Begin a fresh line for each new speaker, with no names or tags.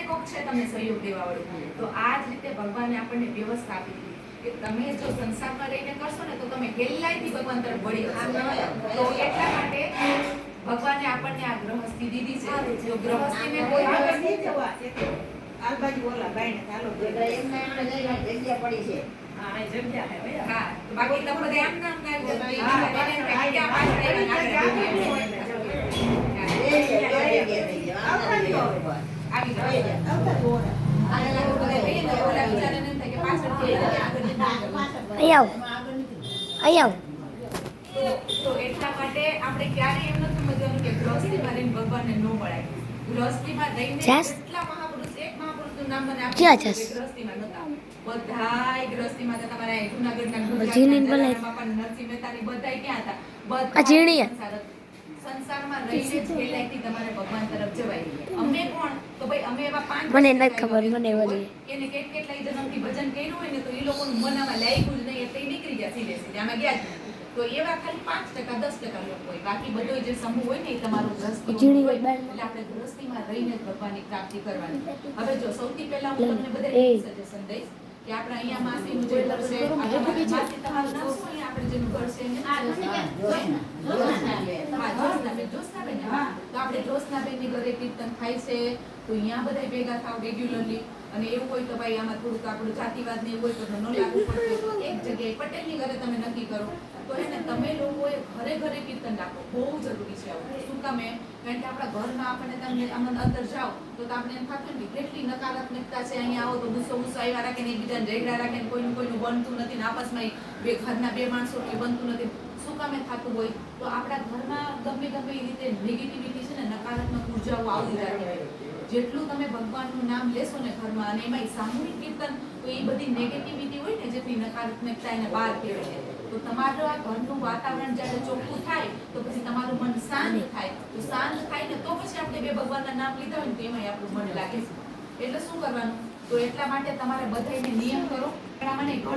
કોક છે તમને સહયોગ દેવા વાળું. તો આ જ રીતે ભગવાને આપણને વ્યવસ્થા આપી દીધી કે તમે જો સંસારમાં રહીને કરશો ને તો તમે હેલ્લાઈથી ભગવાન તરફ વળી જશો. તો એટલા માટે ભગવાને આપણને આ ગ્રહસ્થી દીધી છે. જો ગ્રહસ્થીને કોઈ
આ બાજુ ઓલા બાઈને ચાલો જગ્યા પડી છે.
હા જગ્યા હે ભાઈ. હા બાકી તમે બધા આમ નામ ના તો એટલા માટે આપણે ક્યારે એમ નથી સમજવાનું કે ગૃહસ્થીમાં રહીને ભગવાનને ન મળાય. ગૃહસ્થીમાં રહીને કેટલા મહાપુરુષ, એક મહાપુરુષનું નામ મને આપો ગૃહસ્થીમાં નહોતા. બધાય ગૃહસ્થીમાં હતા. તમારા જૂનાગઢના બાપા નરસિંહ મહેતાની બધાય ક્યાં હતા? બધા સંસારમાં રહીને જ ખેલાઈથી તમારે ભગવાન તરફ જવાય. અમે કોણ તો ભાઈ અમે એવા 5
મને નથી ખબર, મને વળી
એને કેટલાય જન્મથી ભજન કર્યું હોય ને તો એ લોકોનું મનમાં લાગ્યું જ નહીં એટલે નીકળી ગયા સીધે સીધે આમાં ગયા જ નહીં. તો એવા ખાલી 5% 10% લોકો હોય. બાકી બધો જે સમૂહ હોય ને એ તમારો ગ્રહસ્થી હોય. એટલે આપણે ગ્રહસ્થીમાં રહીને જ ભગવાનની પ્રાપ્તિ કરવાની. હવે જો સૌથી પહેલા હું તમને બધાને સજેશન દઈશ કે આપણે અહીંયા માસીનું જે ઘર છે, માસી તમારું નામ શું? અહીંયા આપણે જેનું ઘર છે જોશનાબેન. તો આપણે જોશનાબેનની ઘરે કીર્તન થાય છે તો અહીંયા બધા ભેગા થાવ રેગ્યુલરલી. અને એવું હોય તો ભાઈ આમાં થોડુંક આપણું જાતિવાદ ને એવું હોય તો ન લાગુ પડતું એક જગ્યાએ પટેલની ઘરે તમે નક્કી કરો તો એને તમે લોકોએ ઘરે ઘરે કીર્તન રાખો. બહુ જરૂરી છે આવું. શું કામે? કારણ કે આપણા ઘરમાં આપણને તમે આમાં અંદર જાઓ તો આપણે એમ થતું ને કેટલી નકારાત્મકતા છે. અહીંયા આવો તો ગુસ્સો આવ્યા રાખે ને એકબીજાને રેગડા રાખે ને કોઈનું બનતું નથી ને આપસમાં બે ઘરના બે માણસો કે બનતું નથી. શું કામે થતું હોય? તો આપણા ઘરમાં ગમે રીતે નેગેટિવિટી છે ને નકારાત્મક ઉર્જાઓ આવતી રહેતી હોય. જેટલું તમે ભગવાનનું નામ લેશો ને ઘરમાં અને એમાં સામૂહિક કીર્તન તો એ બધી નેગેટિવિટી હોય ને જેટલી નકારાત્મકતા એને બહાર ફેરવે. તો તમારું આ ઘરનું વાતાવરણ જ્યારે ચોખ્ખું થાય તો પછી તમારું મન શાંત થાય. તો શાંત થાય ને તો પછી આપણે બે ભગવાનના નામ લીધા હોય ને તો એમાં આપણું મન લાગે છે. એટલે શું કરવાનું? તો એટલા માટે તમારે બધાને નિયમ કરો.